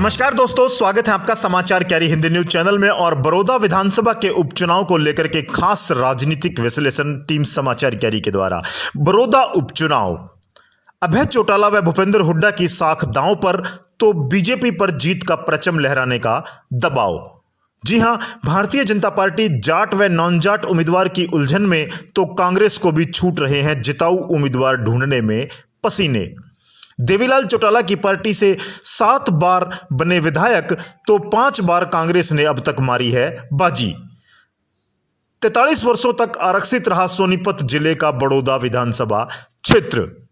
नमस्कार दोस्तों, स्वागत है आपका समाचार कैरी हिंदी न्यूज चैनल में। और बड़ौदा विधानसभा के उपचुनाव को लेकर के खास राजनीतिक विश्लेषण टीम समाचार कैरी के द्वारा। बड़ौदा उपचुनाव, अभय चौटाला व भूपेंद्र हुड्डा की साख दांव पर तो बीजेपी पर जीत का परचम लहराने का दबाव। जी हां, भारतीय जनता पार्टी जाट व नॉन जाट उम्मीदवार की उलझन में तो कांग्रेस को भी छूट रहे हैं जिताऊ उम्मीदवार ढूंढने में पसीने। देवीलाल चौटाला की पार्टी से 7 बार बने विधायक तो 5 बार कांग्रेस ने अब तक मारी है बाजी। 43 वर्षों तक आरक्षित रहा सोनीपत जिले का बड़ौदा विधानसभा क्षेत्र।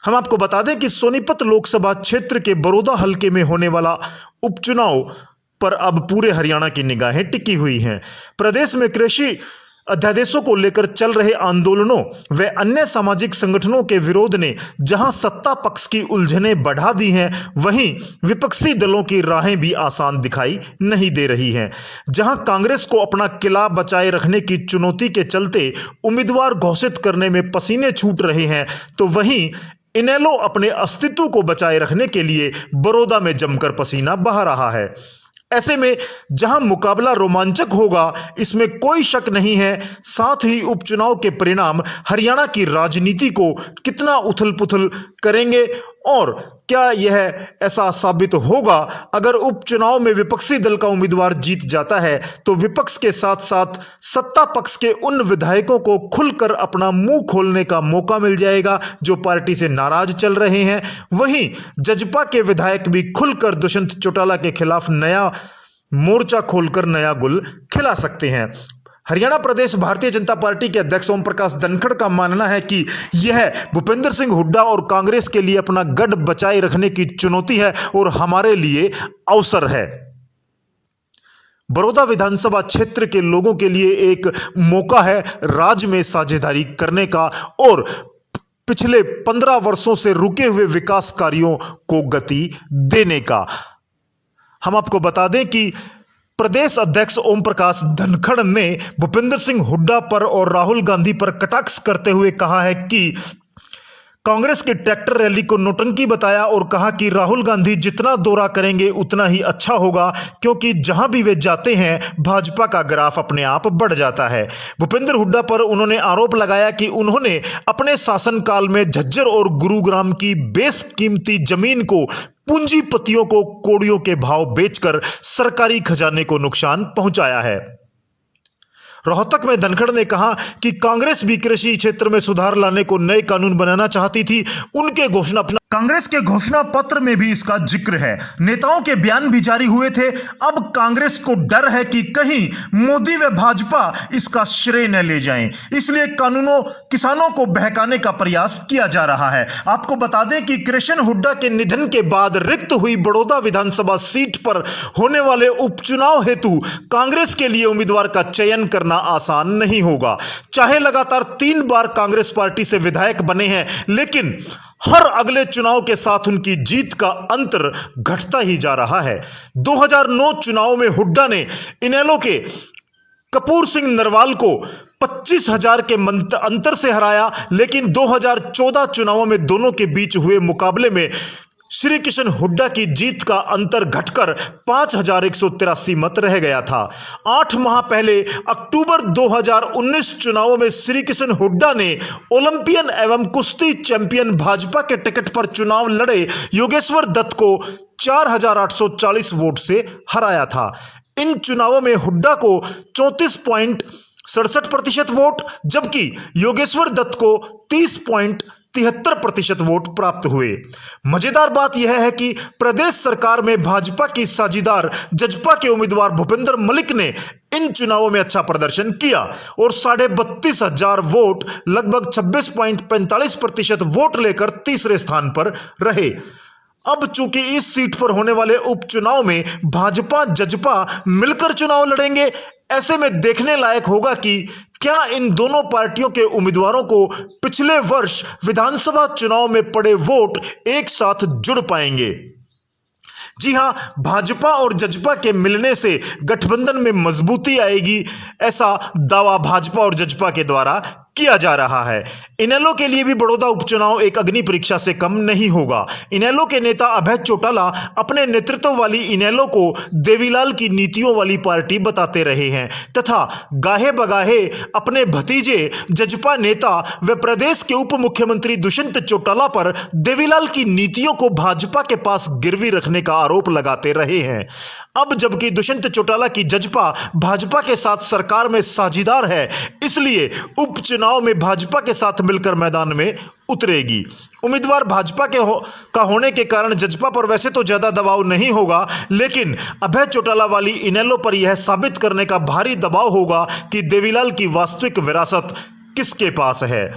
हम आपको बता दें कि सोनीपत लोकसभा क्षेत्र के बड़ौदा हलके में होने वाला उपचुनाव पर अब पूरे हरियाणा की निगाहें टिकी हुई हैं। प्रदेश में कृषि अध्यादेशों को लेकर चल रहे आंदोलनों व अन्य सामाजिक संगठनों के विरोध ने जहां सत्ता पक्ष की उलझनें बढ़ा दी हैं, वहीं विपक्षी दलों की राहें भी आसान दिखाई नहीं दे रही हैं। जहां कांग्रेस को अपना किला बचाए रखने की चुनौती के चलते उम्मीदवार घोषित करने में पसीने छूट रहे हैं, तो वहीं इनेलो अपने अस्तित्व को बचाए रखने के लिए बड़ौदा में जमकर पसीना बहा रहा है। ऐसे में जहां मुकाबला रोमांचक होगा, इसमें कोई शक नहीं है। साथ ही उपचुनाव के परिणाम हरियाणा की राजनीति को कितना उथल-पुथल करेंगे और क्या यह ऐसा साबित होगा अगर उपचुनाव में विपक्षी दल का उम्मीदवार जीत जाता है तो विपक्ष के साथ साथ सत्ता पक्ष के उन विधायकों को खुलकर अपना मुंह खोलने का मौका मिल जाएगा जो पार्टी से नाराज चल रहे हैं। वहीं जजपा के विधायक भी खुलकर दुष्यंत चौटाला के खिलाफ नया मोर्चा खोलकर नया गुल खिला सकते हैं। हरियाणा प्रदेश भारतीय जनता पार्टी के अध्यक्ष ओम प्रकाश धनखड़ का मानना है कि यह भूपेंद्र सिंह हुड्डा और कांग्रेस के लिए अपना गढ़ बचाए रखने की चुनौती है और हमारे लिए अवसर है। बड़ौदा विधानसभा क्षेत्र के लोगों के लिए एक मौका है राज्य में साझेदारी करने का और पिछले 15 वर्षों से रुके हुए विकास कार्यों को गति देने का। हम आपको बता दें कि प्रदेश अध्यक्ष ओम प्रकाश धनखड़ ने भूपेंद्र सिंह हुड्डा पर और राहुल गांधी पर कटाक्ष करते हुए कहा है कि कांग्रेस की ट्रैक्टर रैली को नौटंकी बताया और कहा कि राहुल गांधी जितना दौरा करेंगे उतना ही अच्छा होगा, क्योंकि जहां भी वे जाते हैं भाजपा का ग्राफ अपने आप बढ़ जाता है। भूपेंद्र हुड्डा पर उन्होंने आरोप लगाया कि उन्होंने अपने शासनकाल में झज्जर और गुरुग्राम की बेशकीमती जमीन को पूंजीपतियों को कौड़ियों के भाव बेचकर सरकारी खजाने को नुकसान पहुंचाया है। रोहतक में धनखड़ ने कहा कि कांग्रेस भी कृषि क्षेत्र में सुधार लाने को नए कानून बनाना चाहती थी। उनके घोषणा कांग्रेस के घोषणा पत्र में भी इसका जिक्र है। नेताओं के बयान भी जारी हुए थे। अब कांग्रेस को डर है कि कहीं मोदी व भाजपा इसका श्रेय न ले जाएं, इसलिए कानूनों किसानों को बहकाने का प्रयास किया जा रहा है। आपको बता दें कि कृष्ण हुड्डा के निधन के बाद रिक्त हुई बड़ौदा विधानसभा सीट पर होने वाले उपचुनाव हेतु कांग्रेस के लिए उम्मीदवार का चयन करना आसान नहीं होगा। चाहे लगातार 3 बार कांग्रेस पार्टी से विधायक बने हैं, लेकिन हर अगले चुनाव के साथ उनकी जीत का अंतर घटता ही जा रहा है। 2009 चुनाव में हुड्डा ने इनेलो के कपूर सिंह नरवाल को 25,000 के अंतर से हराया, लेकिन 2014 चुनावों में दोनों के बीच हुए मुकाबले में श्री कृष्ण हुड्डा की जीत का अंतर घटकर 5,183 मत रह गया था। 8 माह पहले अक्टूबर 2019 चुनावों में श्री कृष्ण हुड्डा ने ओलंपियन एवं कुश्ती चैंपियन भाजपा के टिकट पर चुनाव लड़े योगेश्वर दत्त को 4,840 वोट से हराया था। इन चुनावों में हुड्डा को 34.67% वोट, जबकि योगेश्वर दत्त को 30.73% वोट प्राप्त हुए। मजेदार बात यह है कि प्रदेश सरकार में भाजपा की साझीदार जजपा के उम्मीदवार भूपेंद्र मलिक ने इन चुनावों में अच्छा प्रदर्शन किया और 32,500 वोट, लगभग 26.45% वोट लेकर तीसरे स्थान पर रहे। अब चूंकि इस सीट पर होने वाले उपचुनाव में भाजपा जजपा मिलकर चुनाव लड़ेंगे, ऐसे में देखने लायक होगा कि क्या इन दोनों पार्टियों के उम्मीदवारों को पिछले वर्ष विधानसभा चुनाव में पड़े वोट एक साथ जुड़ पाएंगे। जी हां, भाजपा और जजपा के मिलने से गठबंधन में मजबूती आएगी, ऐसा दावा भाजपा और जजपा के द्वारा किया जा रहा है। इनेलो के लिए भी बड़ौदा उपचुनाव एक अग्नि परीक्षा से कम नहीं होगा। इनेलो के नेता अभय चौटाला अपने नेतृत्व वाली इनेलो को देवीलाल की नीतियों वाली पार्टी बताते रहे हैं तथा गाहे बगाहे अपने भतीजे जजपा नेता व प्रदेश के उप मुख्यमंत्री दुष्यंत चौटाला पर देवीलाल की नीतियों को भाजपा के पास गिरवी रखने का आरोप लगाते रहे हैं। अब जबकि दुष्यंत चौटाला की जजपा भाजपा के साथ सरकार में साझीदार है, इसलिए उपचुनाव में भाजपा के साथ मिलकर मैदान में उतरेगी। उम्मीदवार भाजपा का होने के कारण जजपा पर वैसे तो ज्यादा दबाव नहीं होगा, लेकिन अभय चौटाला वाली इनेलो पर यह साबित करने का भारी दबाव होगा कि देवीलाल की वास्तविक विरासत किसके पास है,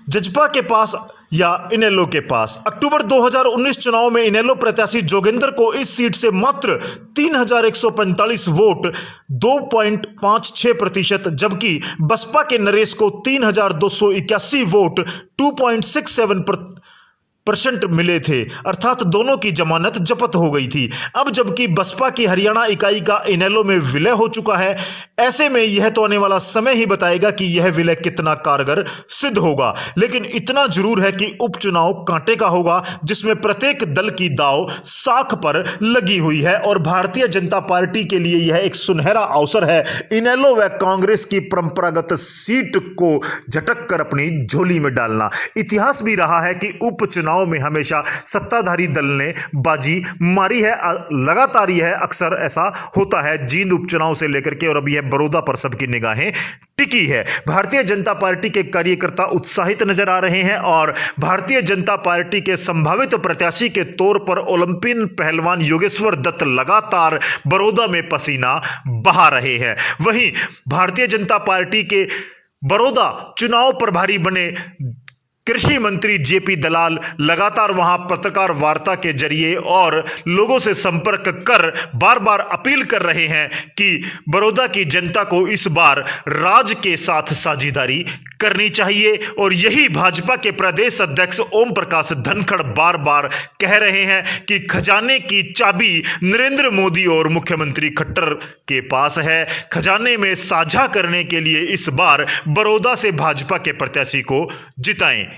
जजपा के पास या इनेलो के पास। अक्टूबर 2019 चुनाव में इनेलो प्रत्याशी जोगेंद्र को इस सीट से मात्र 3145 वोट 2.56%, जबकि बसपा के नरेश को 3281 वोट 2.67% मिले थे, अर्थात दोनों की जमानत जब्त हो गई थी। अब जबकि बसपा की हरियाणा इकाई का इनेलो में विलय हो चुका है, ऐसे में यह तो आने वाला समय ही बताएगा कि यह विलय कितना कारगर सिद्ध होगा। लेकिन इतना जरूर है कि उपचुनाव कांटे का होगा, जिसमें प्रत्येक दल की दांव साख पर लगी हुई है और भारतीय जनता पार्टी के लिए यह एक सुनहरा अवसर है इनेलो व कांग्रेस की परंपरागत सीट को झटक कर अपनी झोली में डालना। इतिहास भी रहा है कि उपचुनाव में हमेशा सत्ताधारी दल ने बाजी मारी है, लगातार यह अक्सर ऐसा होता है जींद उपचुनाव से लेकर के, और अभी यह बड़ौदा पर सबकी निगाहें टिकी है। भारतीय जनता पार्टी के कार्यकर्ता उत्साहित नजर आ रहे हैं और भारतीय जनता पार्टी के संभावित प्रत्याशी के तौर पर ओलंपियन पहलवान योगेश्वर दत्त लगातार बड़ौदा में पसीना बहा रहे हैं। वहीं भारतीय जनता पार्टी के बड़ौदा चुनाव प्रभारी बने कृषि मंत्री जेपी दलाल लगातार वहां पत्रकार वार्ता के जरिए और लोगों से संपर्क कर बार बार अपील कर रहे हैं कि बड़ौदा की जनता को इस बार राज के साथ साझेदारी करनी चाहिए। और यही भाजपा के प्रदेश अध्यक्ष ओम प्रकाश धनखड़ बार बार कह रहे हैं कि खजाने की चाबी नरेंद्र मोदी और मुख्यमंत्री खट्टर के पास है। खजाने में साझा करने के लिए इस बार बड़ौदा से भाजपा के प्रत्याशी को जिताएं।